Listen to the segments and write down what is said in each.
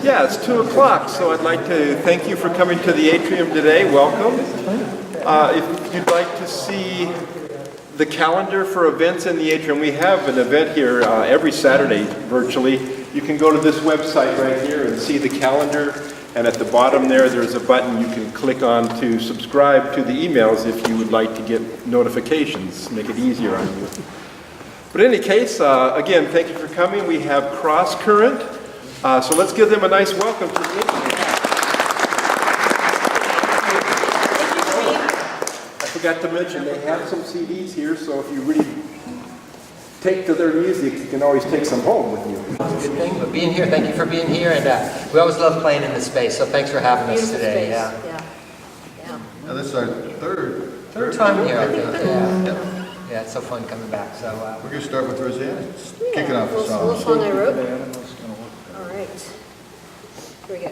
Yeah, it's 2 o'clock, so I'd like to thank you for coming to the atrium today. Welcome. If you'd like to see the calendar for events in the atrium, we have an event here every Saturday virtually. You can go to this website right here and see the calendar, and at the bottom there's a button you can click on to subscribe to the emails if you would like to get notifications, make it easier on you. But in any case, again, thank you for coming. We have Cross Current, so let's give them a nice welcome to the atrium. I forgot to mention, they have some CDs here, so if you really take to their music, you can always take some home with you. It's a good thing, but being here, thank you for being here, and we always love playing in this space, so thanks for having us today. Space. Yeah. Yeah. Now, this is our third Time here, I think. Yeah, it's so fun coming back. So We're going to start with Roseanne. Kick it off A with little song. song I wrote. All right. Here we go.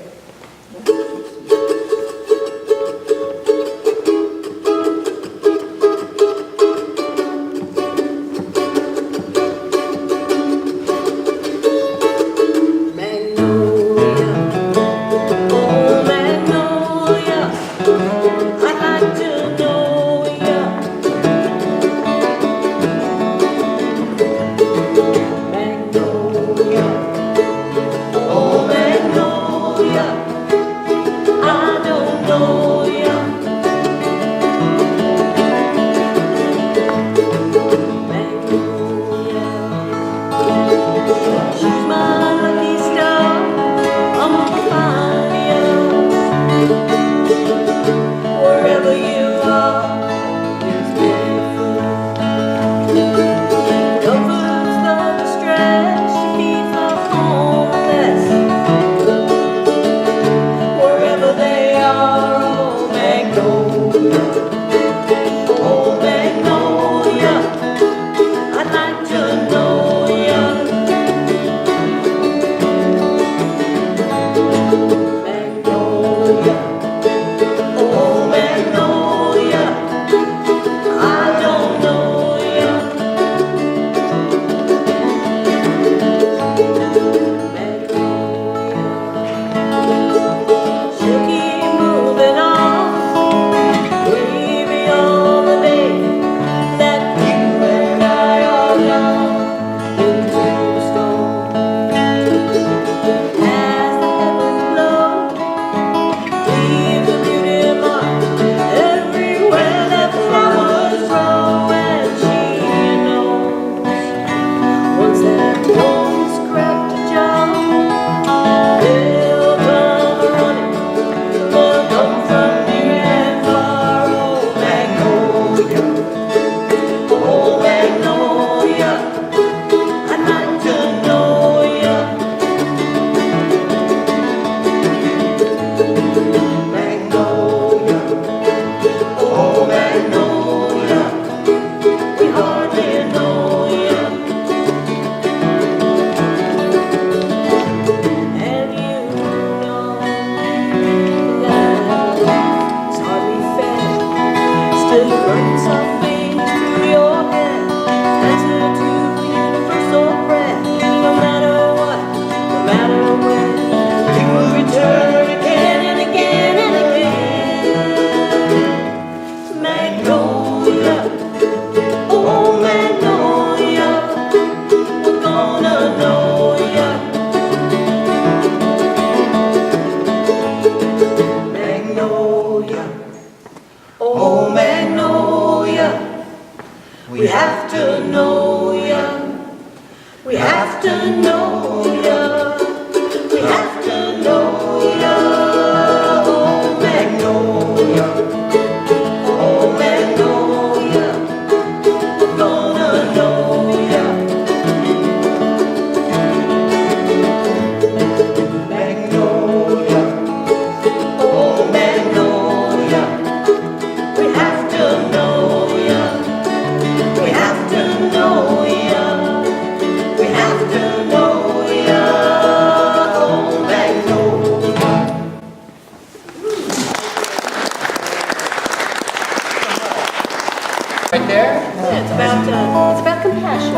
right there. Yeah, it's about compassion.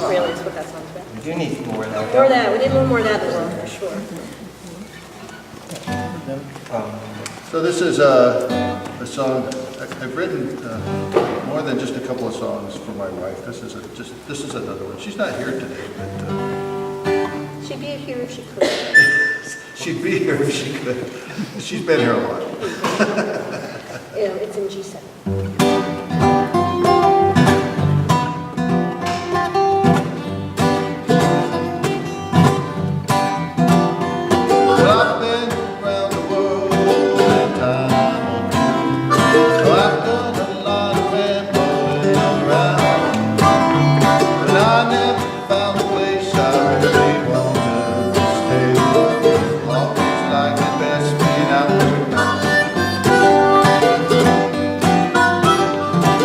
Really, is what that song's about. We do need more of that. More of that. We need a little more of that as well, for sure. So this is a song, I've written more than just a couple of songs for my wife. This is another one. She's not here today, but She'd be here if she could. she'd be here if she could. She's been here a lot. It's in G7. Well, I've been around the world in time or two. So I've done a lot of rambling around. But I never found a place I really wanted to stay. Always liked it best being out there now.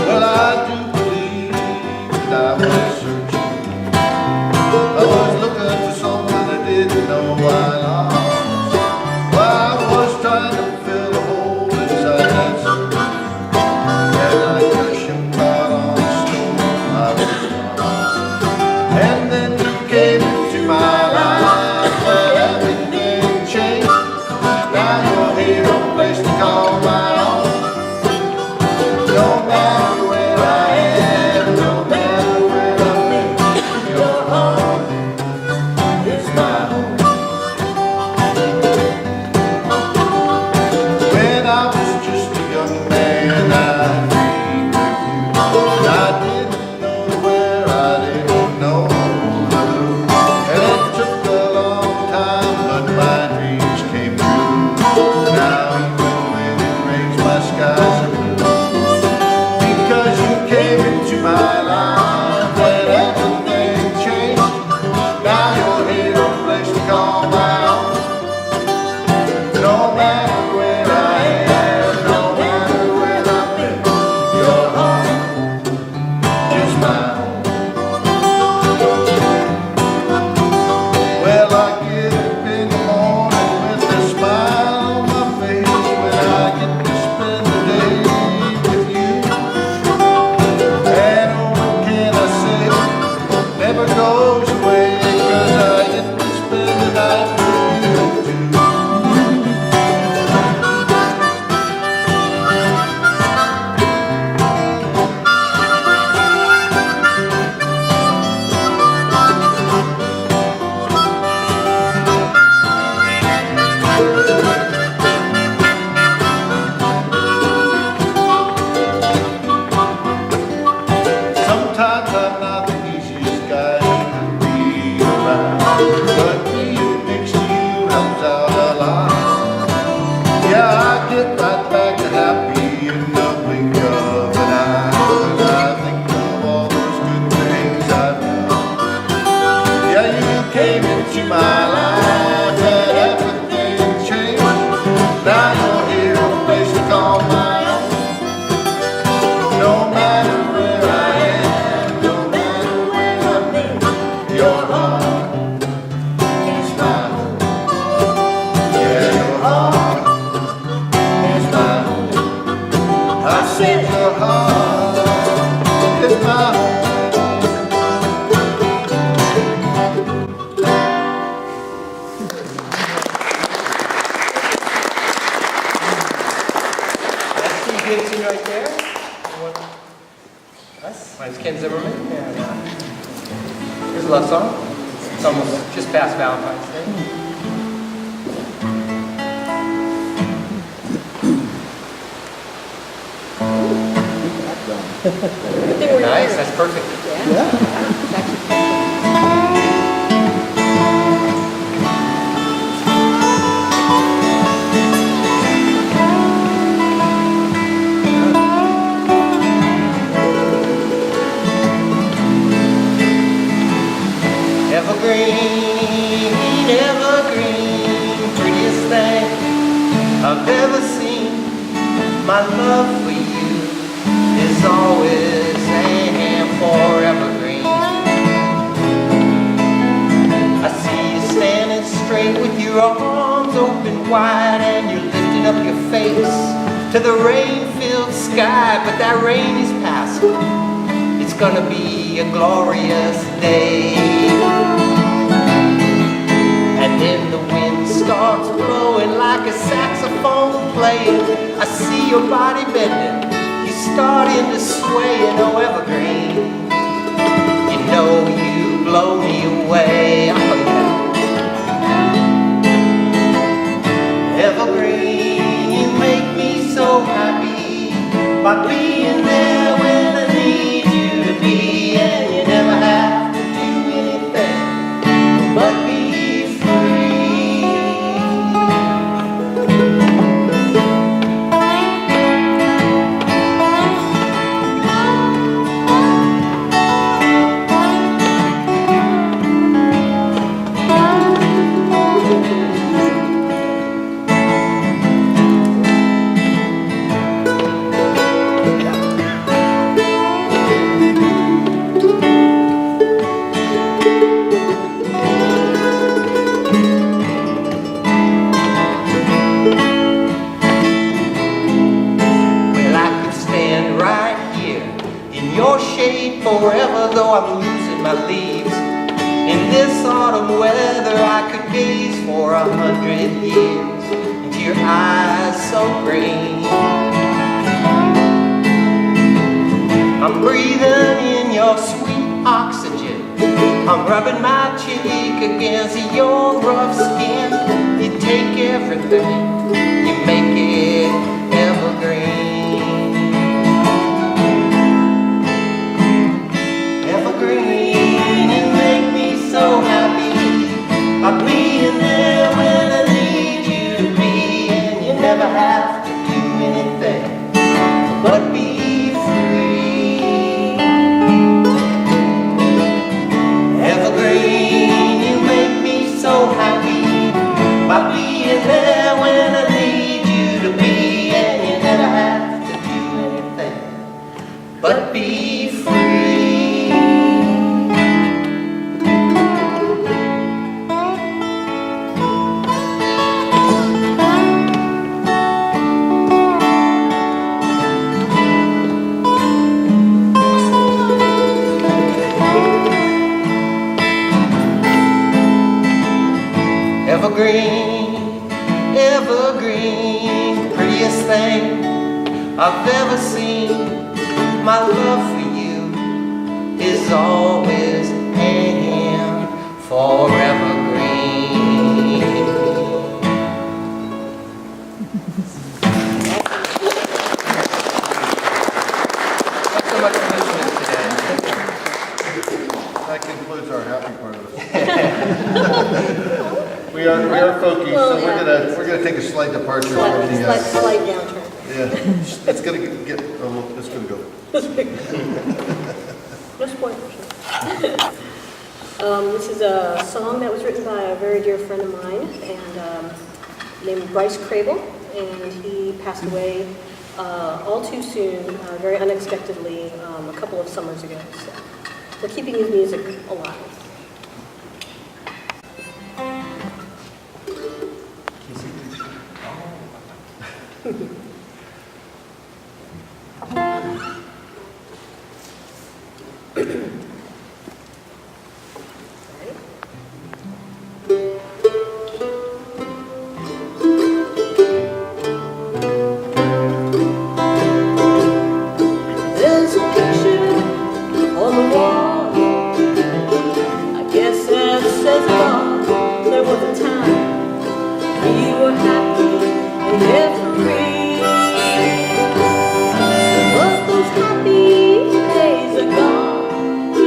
Well, I do believe that I was searching. I was looking for something I didn't know I lost. Well, I was trying to fill a hole inside that soul. And like a ship out on a storm, I was lost. And then you came into my life, and everything changed. Now you're here, no place to call my own. No matter where I am, no matter where I've been, your heart is my home. When I was just a young man, I dreamed of you. And I didn't know where, I didn't know who. And it took a long time, but my dreams came true. Now even when it rains, my skies are blue. Because you came into my life and everything changed. Now you're here, no place to call my own. No matter where I am, no matter where I've been, your heart is my home. Well, I get up in the morning with a smile on my face when I get to spend the day with you. And oh, what can I say? Never goes away, 'cause I get to spend the night with you too. Sometimes I'm not the easiest guy to be around, but being next to you helps out a lot. Yeah, I get right back to happy in the blink of an eye when I think of all those good things I've done. Yeah, you came into my life and everything changed. Now you're here, no place to call my own. No matter where I am, no matter where I've been, your heart is my home. Yeah, your heart is my home. I said your heart is my home. That's Steve Gibson right there. Us? My name's Ken Zimmerman. And, here's a love song. It's almost just past Valentine's Day. Good thing we're Nice, here. that's perfect. Yeah. It's actually perfect. Evergreen, evergreen, prettiest thing I've ever seen. My love for you is always and forever green. I see you standing straight with your arms open wide, and you're lifting up your face to the rain-filled sky. But that rain is past. It's gonna be a glorious day. And then the wind starts blowing like a saxophone. phone playing. I see your body bending, you're starting to sway. And oh, Evergreen, you know you blow me away. Oh, yeah. Evergreen, you make me so happy by being there when I need you to be. And you never have to do anything but be free. Forever, though I'm losing my leaves. In this autumn weather, I could gaze for 100 years into your eyes so green. I'm breathing in your sweet oxygen. I'm rubbing my cheek against your rough skin. You take everything, you make it evergreen. Evergreen, you make me so happy by being there when I need you to be. And you never have to do anything but be free. Evergreen, you make me so happy by being there when I need you to be. And you never have to do anything but be free. Evergreen, evergreen, prettiest thing I've ever seen. My love for you is always hanging forever green. Thanks so much for listening today. That concludes our happy part of it. We are folky, so we're gonna take a slight departure from the. Slight downturn. Yeah, it's gonna get it's gonna go. No spoilers. This is a song that was written by a very dear friend of mine, and named Bryce Crable, and he passed away all too soon, very unexpectedly, a couple of summers ago. So we're keeping his music alive. There's a picture on the wall. I guess that says it all. There was a time we were happy and carefree, but those happy days are gone. We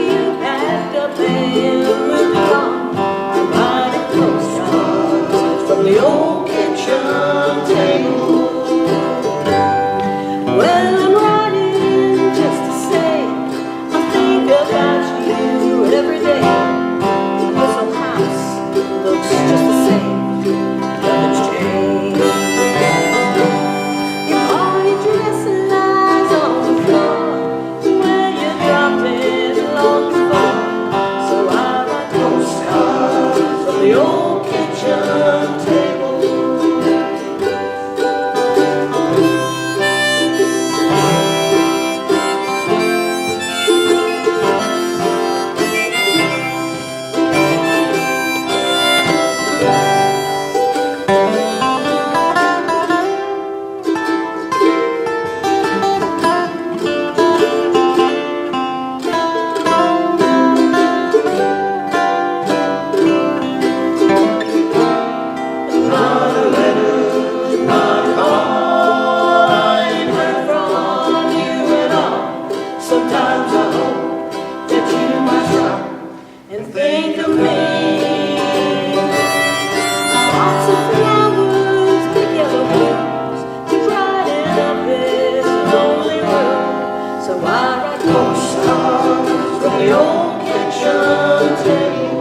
So I write postcards from the old kitchen table.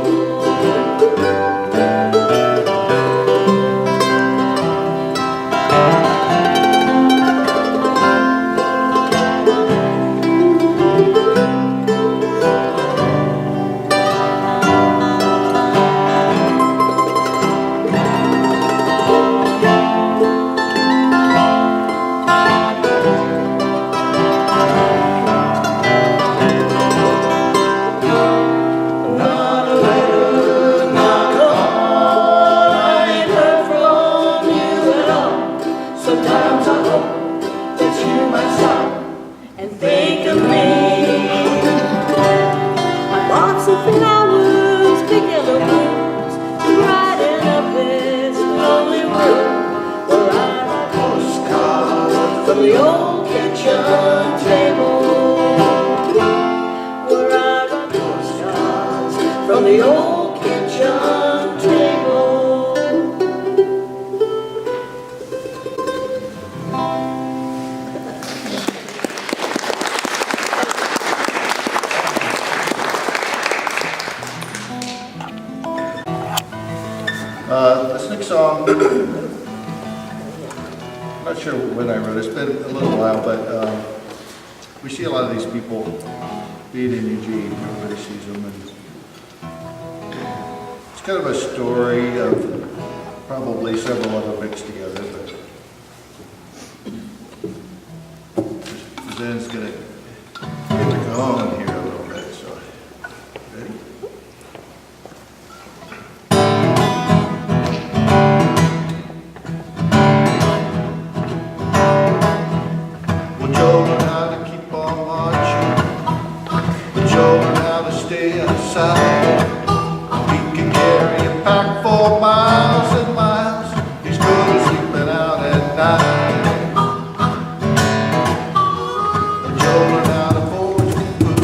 Not a letter, not a call, I ain't heard from you at all. Sometimes I hope that you might stop and think of me. I bought some flowers, picking the blues, to brighten up this lonely room where I write postcards from the old kitchen table. Where I write postcards from the old kitchen table. This next song, I'm not sure when I wrote it. It's been a little while, but we see a lot of these people being in Eugene. Everybody sees them. And it's kind of a story of probably several of them mixed together, but Zen's going to get it going here a little bit. So, ready? Well, Joe learned how to keep on marching. But Joe learned how to stay inside. He can carry a pack for miles and miles. He's good at sleeping out at night. But Joe learned how to forage for food.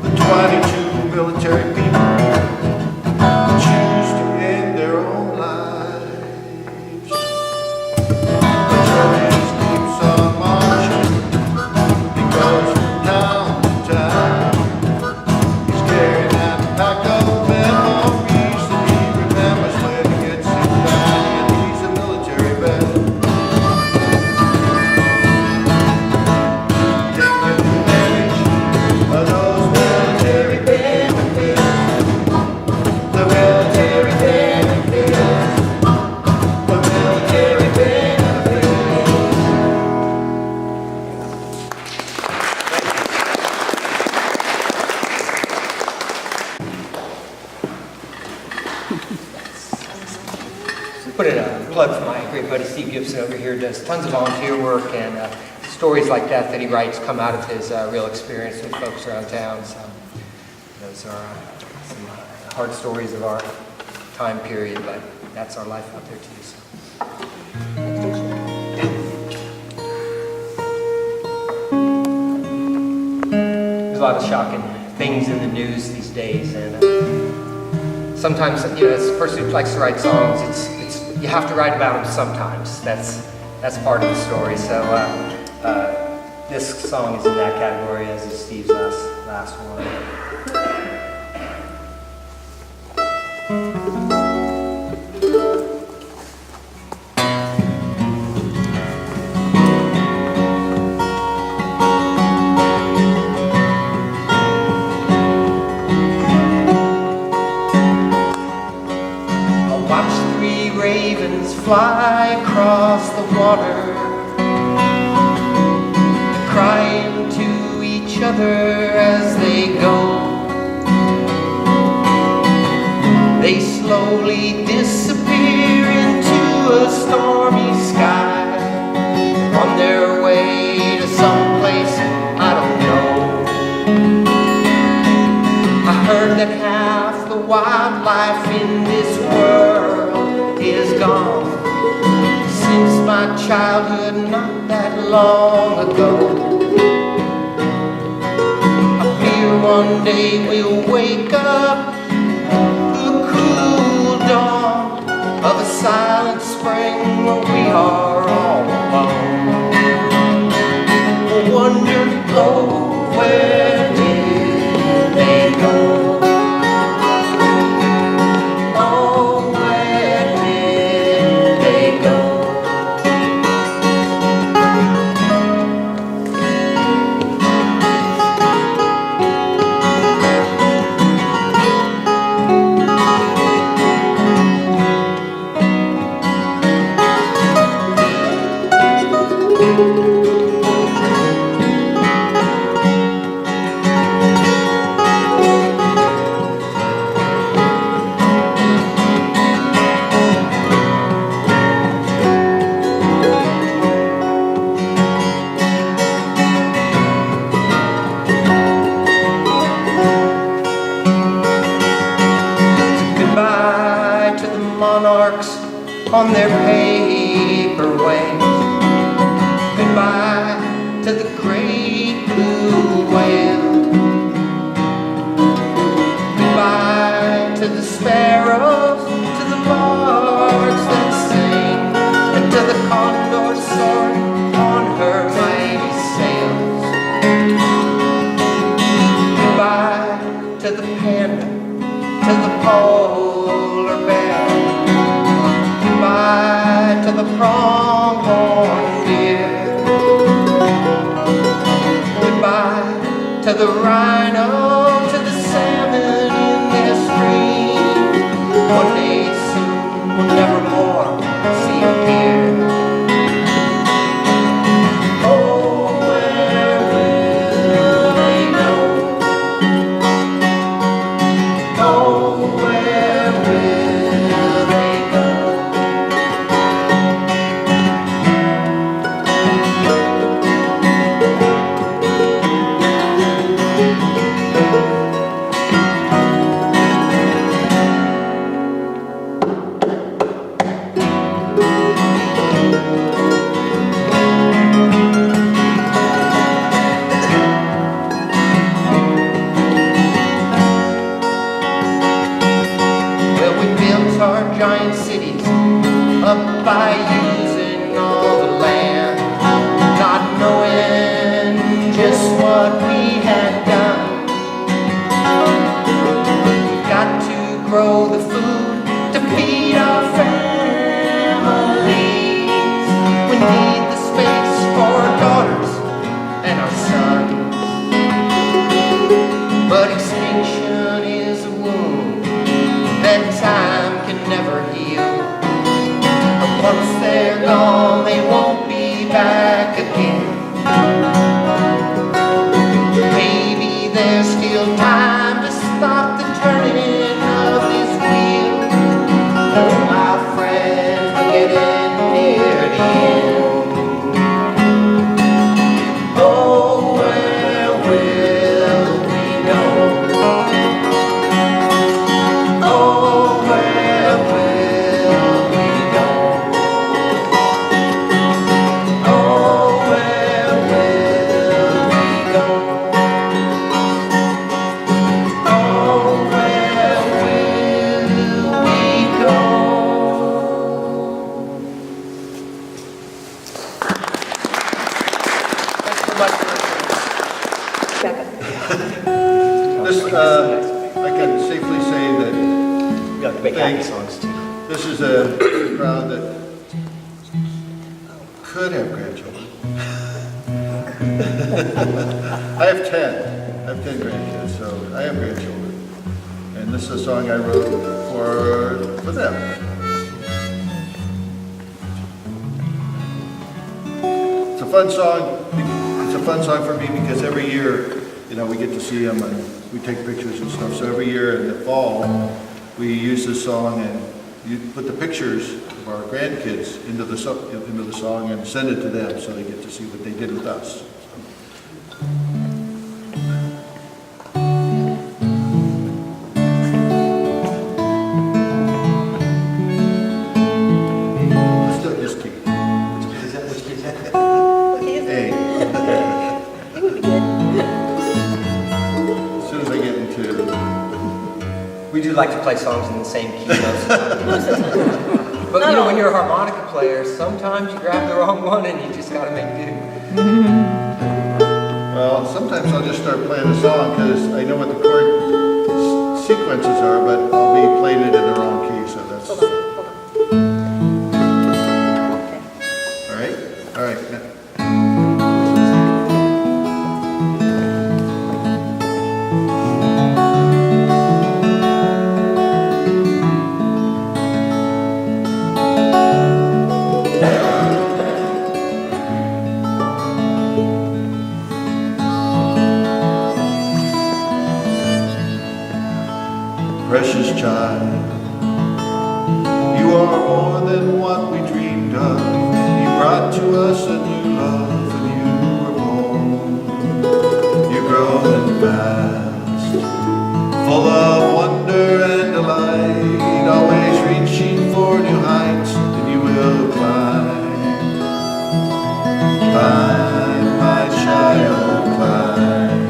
The 22 military people choose to end their own lives. The churches keeps on marching. He goes from town to town. He's carrying out a pack of memories that he remembers when he gets his back and he's a military vet. Taking advantage of those military benefits. The military benefits. The military benefits. Put in a plug for my great buddy Steve Gibson over here. Does tons of volunteer work, and stories like that he writes come out of his real experience with folks around town. So those are some hard stories of our time period, but that's our life out there too. So. There's a lot of shocking things in the news these days, and sometimes, as a person who likes to write songs, it's you have to write about them sometimes. That's part of the story. So this song is in that category, as is Steve's last one. Fly across the water, crying to each other as they go. They slowly disappear into a stormy sky, on their way to some place I don't know. I heard that half the wildlife in this world is gone since my childhood not that long ago. I fear one day we'll wake up the cool dawn of a silent spring where we are all alone. We'll wonder, oh, where did they go? On their paper waves, goodbye to the great blue whale, goodbye to the sparrows, to the birds that sing, and to the condor soaring on her mighty sails. Goodbye to the panda, to the polar bear, goodbye to the pronghorn deer, goodbye to the rhino, to the salmon in their stream. One day soon we'll never more see them here. Oh, where will they go? Oh, where will they go? But extinction is a wound that time can never heal. But once they're gone, they won't be back again. Maybe there's still time to stop the turning of this wheel. Oh, my friends, we're getting near the end. Oh, where will we go? Oh, where will we go? Oh, where will we go? Oh, where will we go? Thanks so much. Becca. This, I can safely say that We have to make happy songs too. this is a crowd that could have grandchildren. I have 10. I have 10 grandkids, so I have grandchildren. And this is a song I wrote for them. It's a fun song. It's a fun song for me because every year, you know, we get to see them and we take pictures and stuff. So every year in the fall, we use this song and you put the pictures of our grandkids into the song and send it to them so they get to see what they did with us. Let's do it, just keep. Hey. It would be good. As soon as I get into, We do like to play songs in the same key most of the time. But you know, when you're a harmonica player, sometimes you grab the wrong one and you just gotta make do. well, sometimes I'll just start playing a song because I know what the chord sequences are, but I'll be playing it in the wrong key, so that's, Hold on, hold on. Okay. all right? All right. now- Precious child, you are more than what we dreamed of. You brought to us a new love, and you were born. You're growing fast, full of wonder and delight, always reaching for new heights, and you will climb. Climb, my child, climb.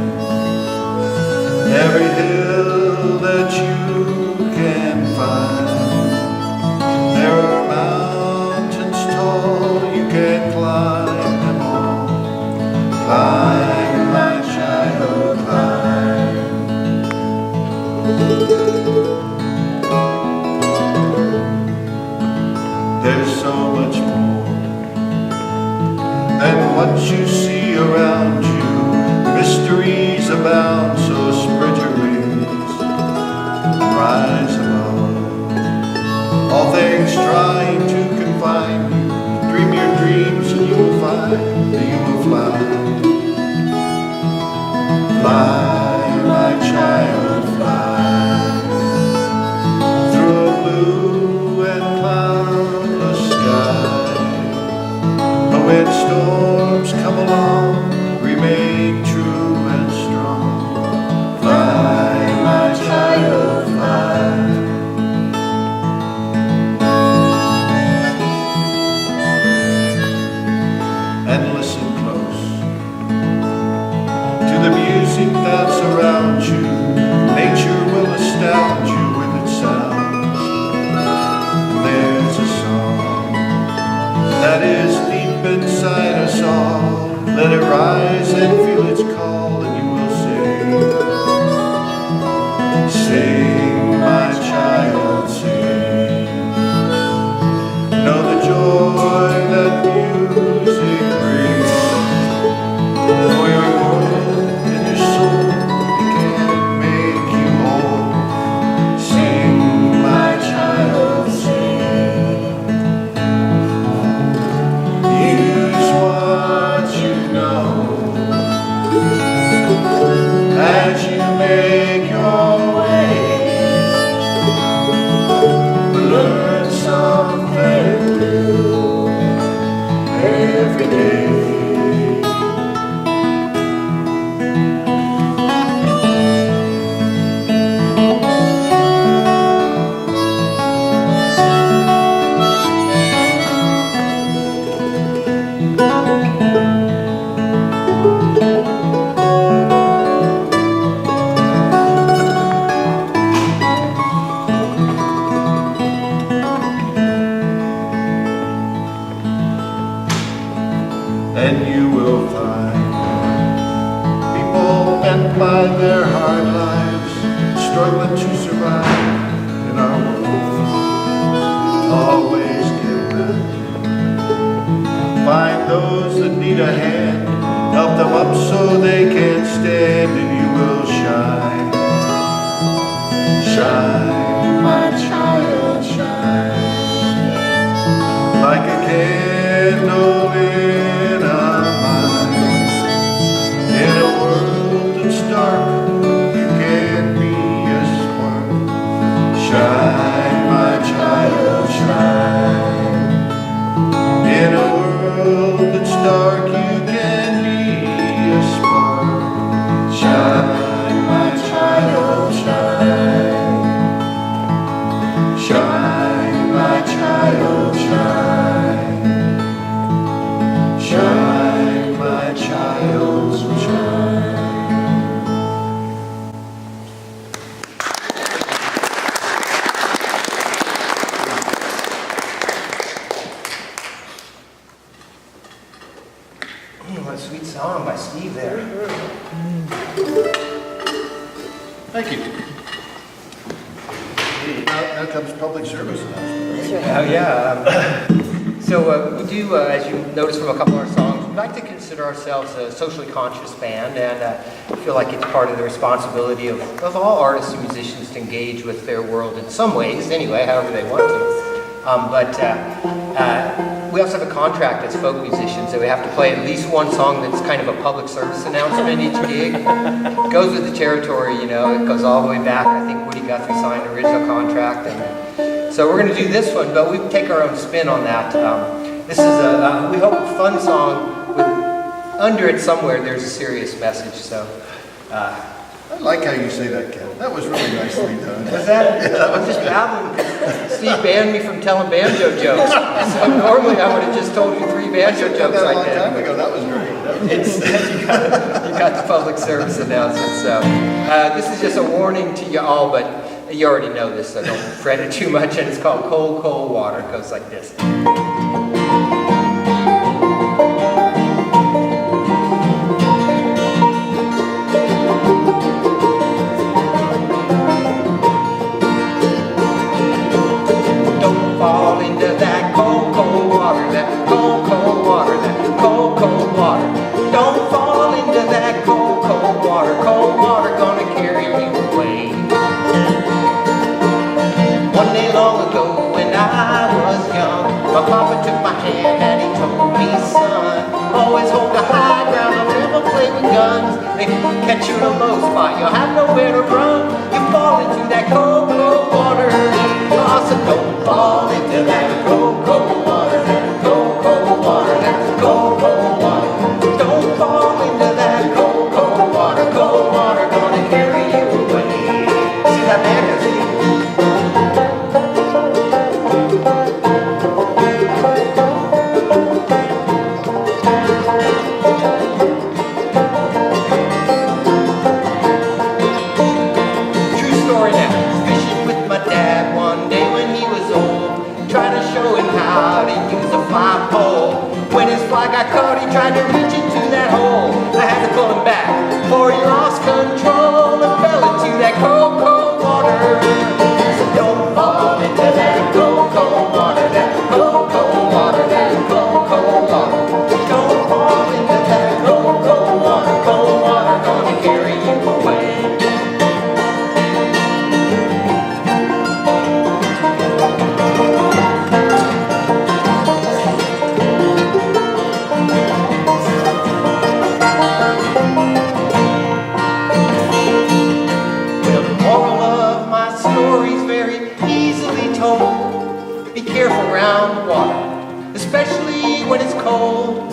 Every hill that you can find. There are mountains tall, you can climb them all. Climb, my child, climb. There's so much more than what you see around you. Mysteries abound, so spread your wings and rise above. All things trying to confine you, dream your dreams and you will find that you will fly. Fly, my child, fly. Through a blue and cloudless sky. But when storms come along, remain true and strong. Fly, my child, fly. struggling to survive in our world. Always give back. Find those that need a hand, help them up so they can stand, and you will shine. Shine, my child, shine. Like a candle in a mind. In a world that's dark, you can be a spark. Shine, my child, shine. In a world that's dark, you can be a spark. Shine, my child, shine. Shine, my child, shine. Shine, my child, shine. What a sweet song by Steve there. Thank you. Now comes public service announcement. That's Oh, right. yeah. So we do, as you noticed from a couple of our songs, we like to consider ourselves a socially conscious band, and I feel like it's part of the responsibility of all artists and musicians to engage with their world in some ways, anyway, however they want to. But we also have a contract as folk musicians that we have to play at least one song that's kind of a public service announcement each gig. It goes with the territory, you know, it goes all the way back. I think Woody Guthrie signed the original contract, and so we're going to do this one, but we take our own spin on that. This is a, we hope, a fun song with, under it somewhere, there's a serious message, so. I like how you say that, Ken. That was really nicely done. Was that? I'm just babbling because Steve banned me from telling banjo jokes. So normally I would have just told you 3 banjo jokes That a like long time that. ago, that was great. Instead, you got the public service announcement. So this is just a warning to you all, but you already know this, so don't fret it too much. And it's called Cold, Cold Water. It goes like this. Fall into that cold, cold water, that cold, cold water, that cold, cold water. Don't fall into that cold, cold water gonna carry you away. One day long ago when I was young, my papa took my hand and he told me, son, always hold the high ground, don't ever play with guns. They can catch you in a low spot, you'll have nowhere to run. You fall into that cold, cold water. So don't fall into that cold, cold water, that cold, cold water, that cold, cold water. Don't fall into that cold, cold water gonna carry you away. See that man? True story now. Fishing with my dad one day when he was old, trying to show him how to use a fly pole. When his fly got caught, he tried to reach into that hole. I had to pull him back, for he lost control and fell into that cold, cold water. So don't fall into that cold, cold water, that cold, cold water, that cold, cold water. Don't fall into that cold, cold water gonna carry you away. Well, the moral of my story's very easily told. Be careful around water, especially when it's cold.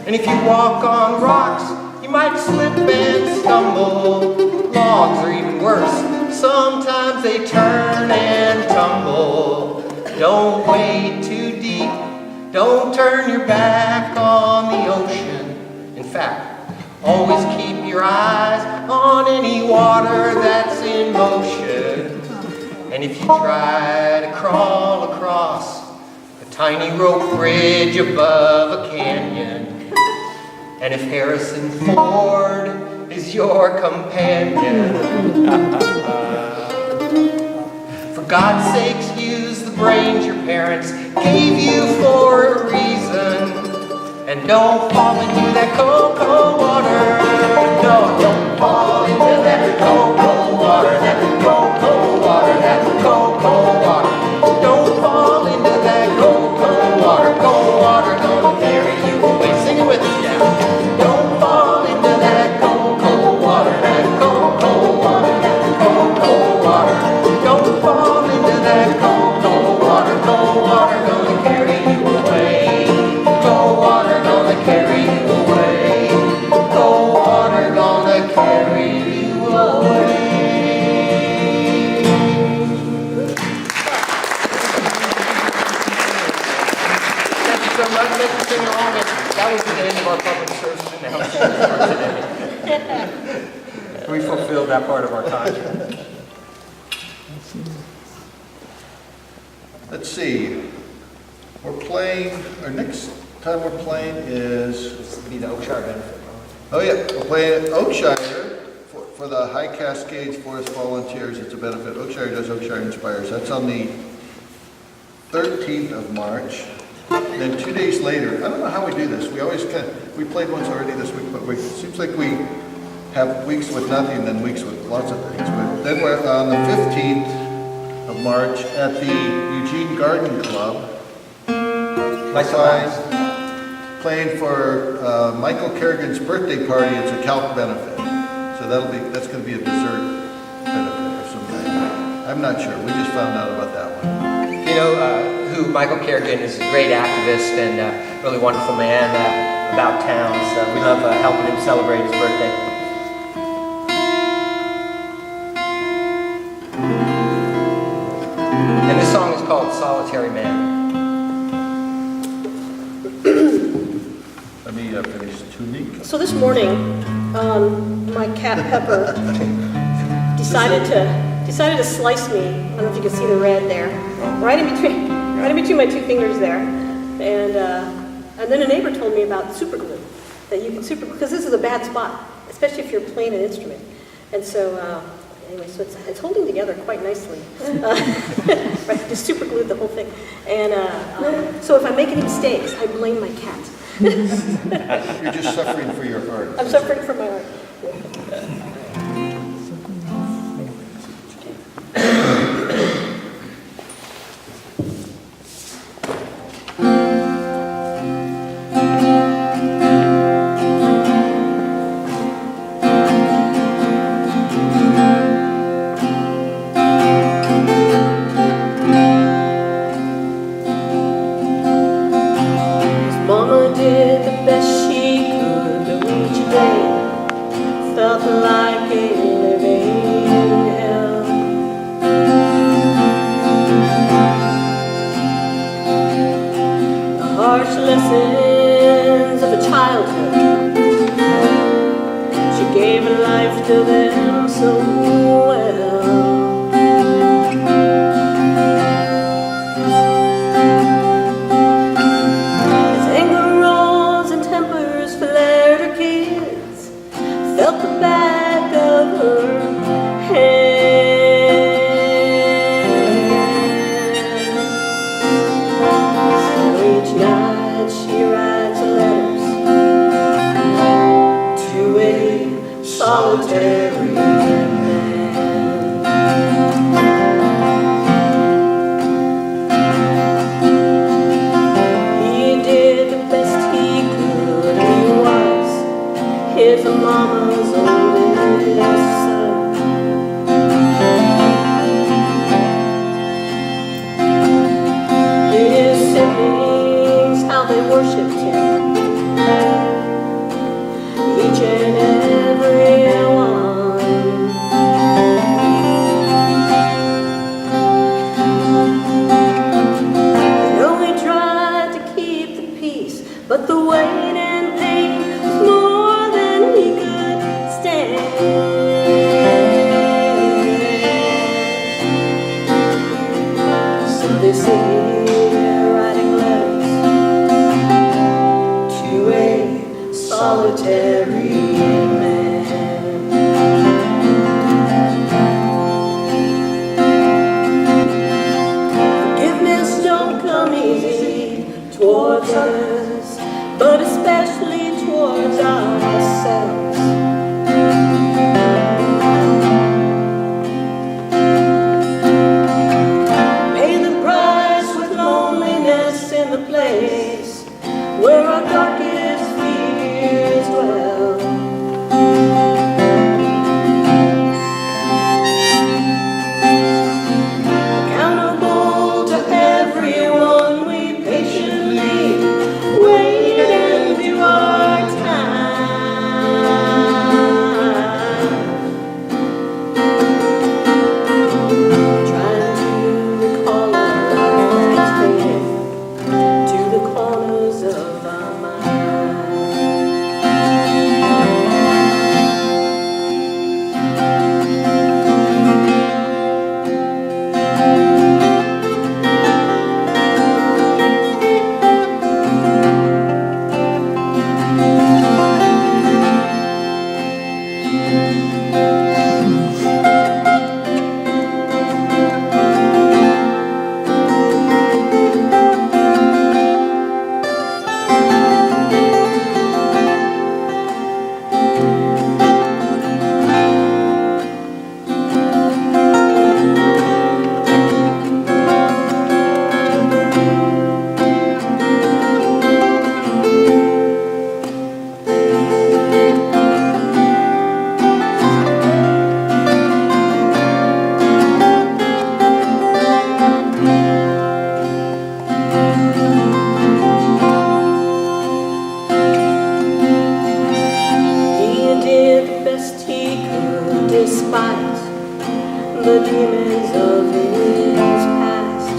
And if you walk on rocks, you might slip and stumble. Logs are even worse, sometimes they turn and tumble. Don't wade too deep, don't turn your back on the ocean. In fact, always keep your eyes on any water that's in motion. And if you try to crawl across a tiny rope bridge above a canyon, and if Harrison Ford is your companion, God's sakes, use the brains your parents gave you for a reason. And don't fall into that cold, cold water. No, don't fall into that cold, cold water. That cold, cold water. That cold, cold water. Don't fall into that cold, cold water. Cold water gonna carry you away. Sing it with us now. Don't fall into that cold, cold water. That cold, cold water. That cold, cold water. Don't fall into that cold, cold water. Cold water gonna carry you away. Cold water gonna carry you away. Cold water gonna carry you away. Thank you so much. Thank you for singing along. That was the end of our public service announcement for today. We fulfilled that part of our contract. Let's see. We're playing, our next time we're playing is, This would be the Oakshire benefit. oh yeah, we're playing at Oakshire for the High Cascades Forest Volunteers. It's a benefit. Oakshire does Oakshire Inspires. That's on the 13th of March. Then 2 days later, I don't know how we do this. We always we played once already this week, but it seems like we have weeks with nothing, then weeks with lots of things. But then we're on the 15th of March at the Eugene Garden Club. Playing for Michael Kerrigan's birthday party. It's a calc benefit. So that's going to be a dessert benefit of some kind. I'm not sure. We just found out about that one. You know who Michael Kerrigan is, a great activist and really wonderful man about town. So we love helping him celebrate his birthday. And this song is called Solitary Man. Let me finish tuning. So this morning, my cat Pepper decided to slice me. I don't know if you can see the red there, right in between my two fingers there. And then a neighbor told me about super glue, that you can super glue, because this is a bad spot, especially if you're playing an instrument. And so anyway, so it's holding together quite nicely. Right, just super glued the whole thing. And so if I make any mistakes, I blame my cat. You're just suffering for your art. I'm suffering from my art. Mama did the best she could, but each day felt like a living hell. The harsh lessons of a childhood, she gave her life to them so well. Felt the back of her hand. So each night she writes letters to a solitary man. the demons of his past.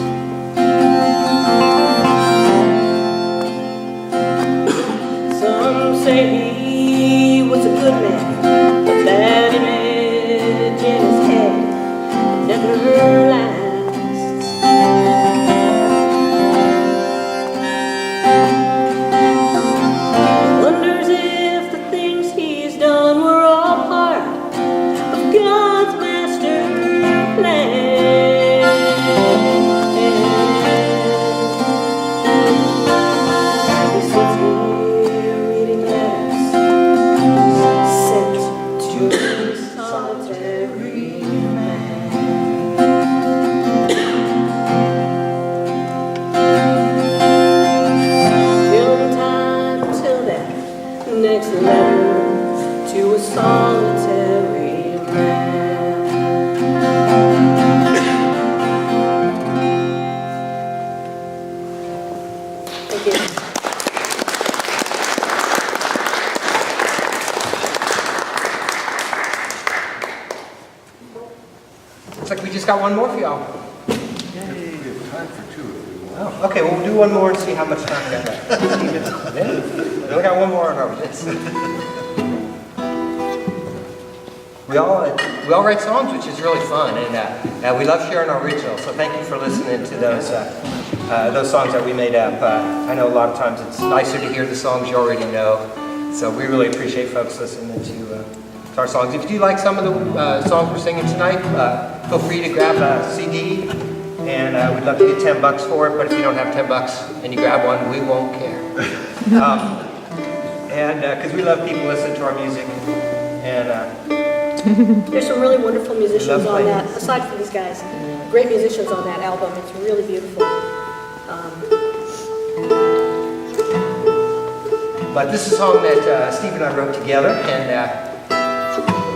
Some say he was a good man, but that image in his head never lasts. Wonders if the things he's done were all part of God's master plan. He sits here reading letters sent to a solitary man. Till the time, till that next letter to a solitary man. Thank you. Looks like we just got one more for y'all. We have time for two if we want. Oh, okay, we'll do one more and see how much time we got left. Yeah, we only got one more on our list. We all write songs, which is really fun, and we love sharing our originals. So thank you for listening to those songs that we made up. I know a lot of times it's nicer to hear the songs you already know. So we really appreciate folks listening to our songs. If you like some of the songs we're singing tonight, feel free to grab a CD, and we'd love to get $10 for it. But if you don't have $10 and you grab one, we won't care. And because we love people listening to our music, and There's some really wonderful musicians Love on playing. that, aside from these guys. Great musicians on that album. It's really beautiful. But this is a song that Steve and I wrote together, and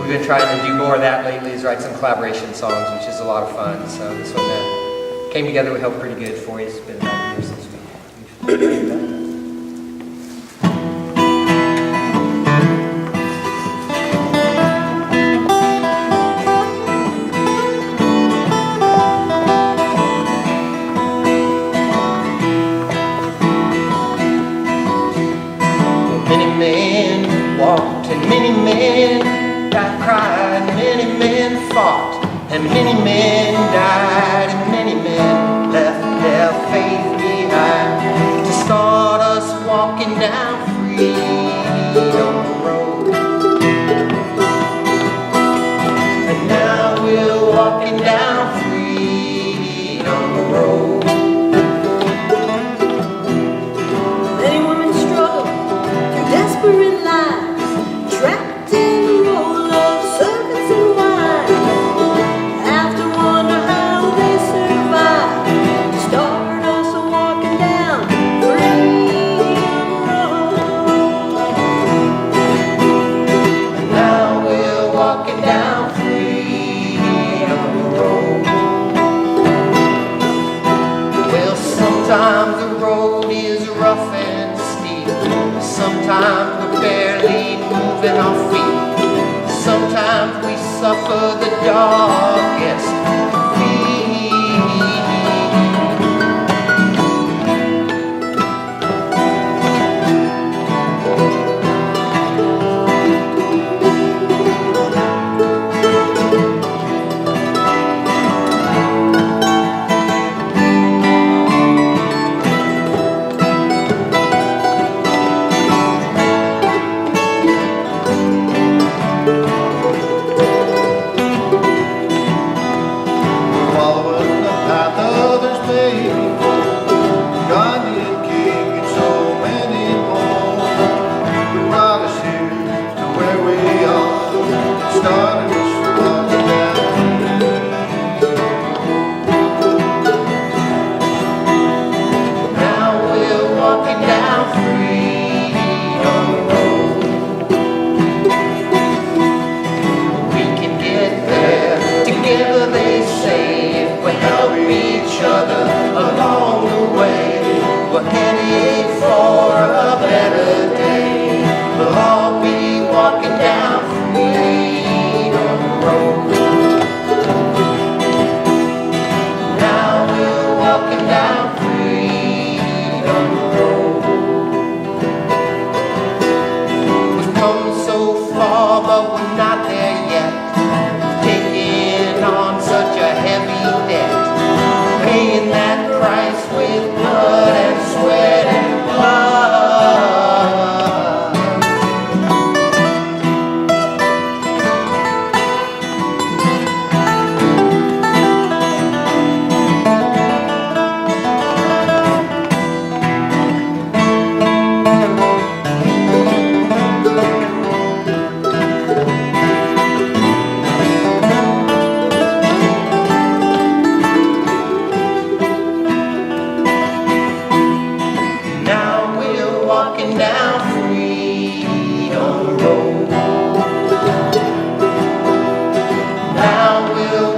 we've been trying to do more of that lately, is write some collaboration songs, which is a lot of fun. So this one came together, we hope, pretty good for you. It's been about a year since we've done it. Many men walked and many men cried, many men fought and many men died, and many men left their faith behind to start us walking down freedom road. And now we're walking down freedom road. Many women struggle through desperate lives, trapped in the role of servants and wives. Have to wonder how they survive. Start us walking down freedom road. And now we're walking down freedom road. Well, sometimes the road is rough and steep. Sometimes we're barely moving our feet. Sometimes we suffer the darkest defeat.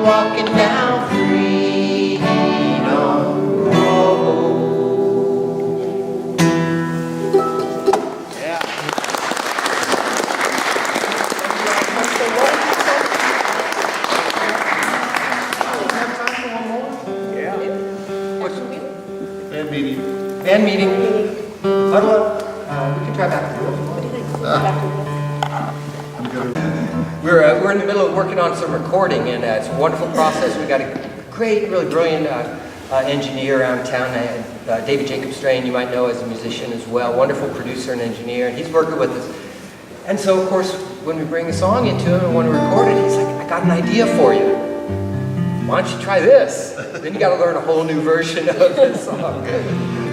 walking down Freedom Road. Band meeting. Band meeting. Huddle up. We can try back. We're in the middle of working on some recording, and it's a wonderful process. We got a great, really brilliant engineer around town, David Jacob Strain, you might know as a musician as well. Wonderful producer and engineer, and he's working with us. And so, of course, when we bring a song into him and want to record it, he's like, I got an idea for you. Why don't you try this? Then you got to learn a whole new version of the song.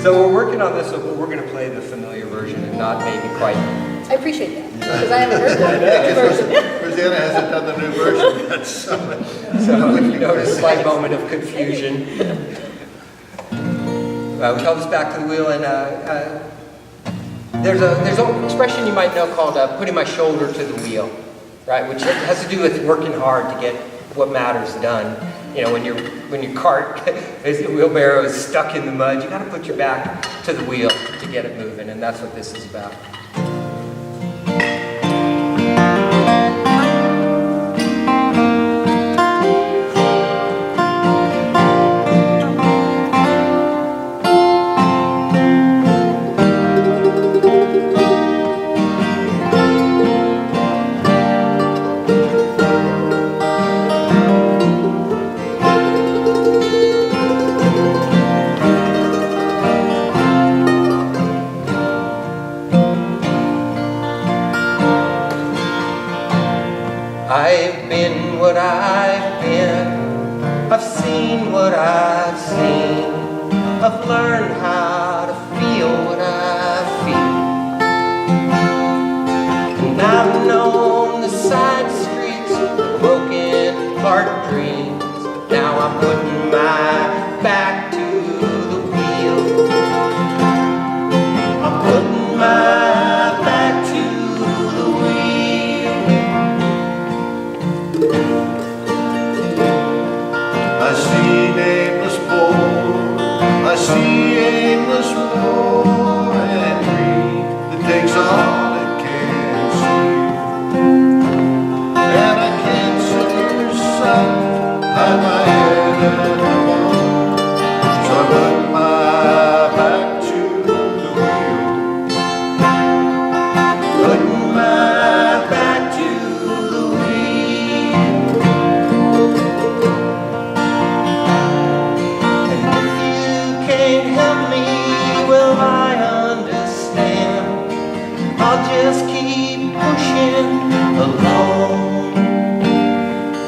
So we're working on this, so we're going to play the familiar version and not maybe quite. I appreciate that, because I haven't heard that version. Rosanna hasn't done the new version yet, so. So if you notice a slight moment of confusion. We held this back to the wheel, and there's an expression you might know called putting my shoulder to the wheel, right? Which has to do with working hard to get what matters done. You know, when your cart, the wheelbarrow is stuck in the mud, you got to put your back to the wheel to get it moving, and that's what this is about. I've been what I've been, I've seen what I've seen, I've learned how to feel what I feel. And I've known the side streets, the broken heart dreams. Now I'm putting my back to the wheel. I'm putting my back to the wheel. I see nameless poor, I see aimless war and greed that takes all it can see. And I can't see your sight, hide my head in the wall. So I put my back to the wheel. Putting my back to the wheel. And if you can't help me, well, I understand. I'll just keep pushing along.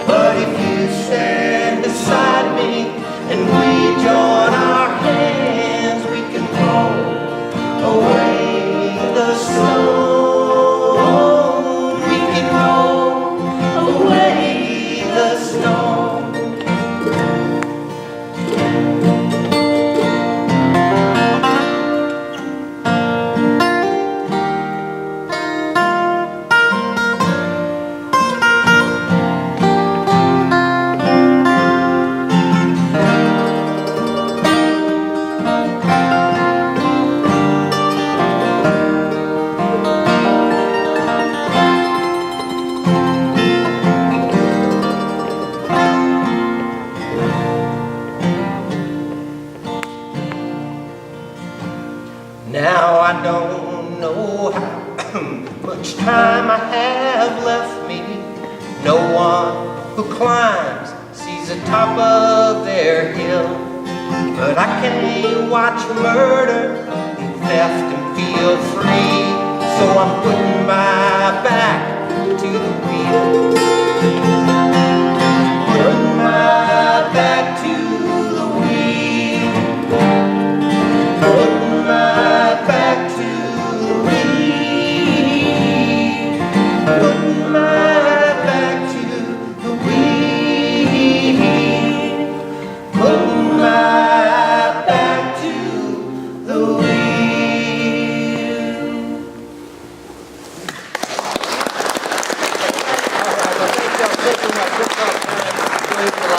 But if you stand beside me and we join our hands, we can throw away the stone. We can roll away the stone. Now I don't know how much time I have left me. No one who climbs sees the top of their hill. But I can't watch murder and theft and feel free. So I'm putting my back to the wheel. Putting my back to the wheel. Putting my back to the wheel. Putting my back to the wheel. Putting my back to the wheel. All right, well, thank y'all so much.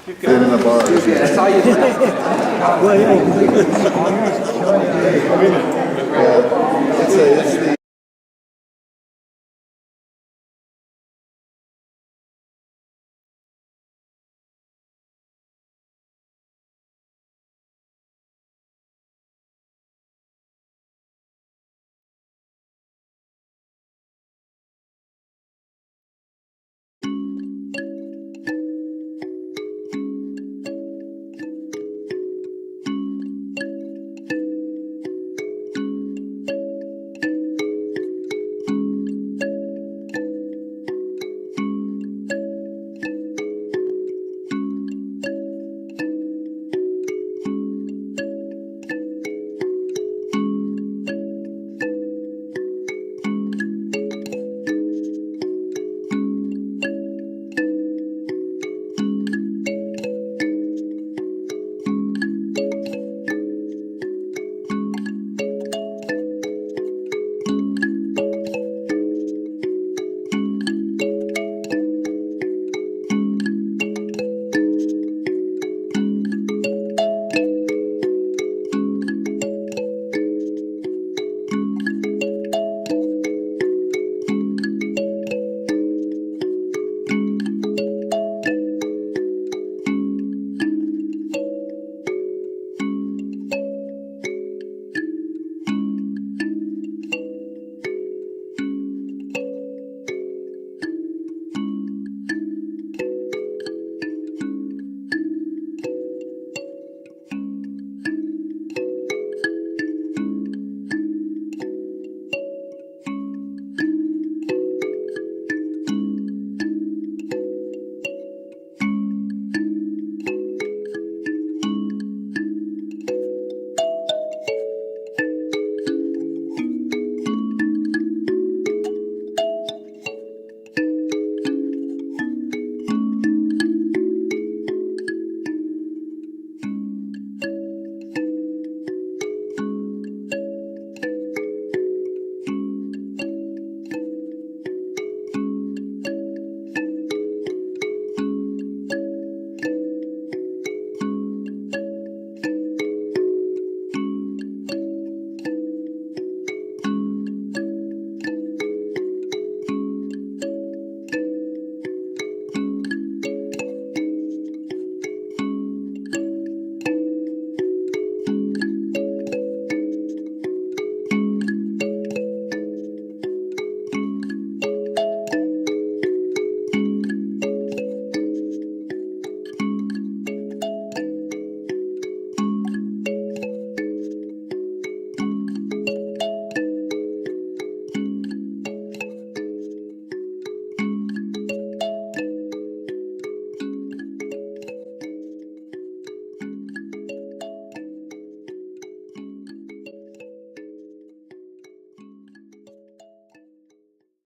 been in the bar. I saw you.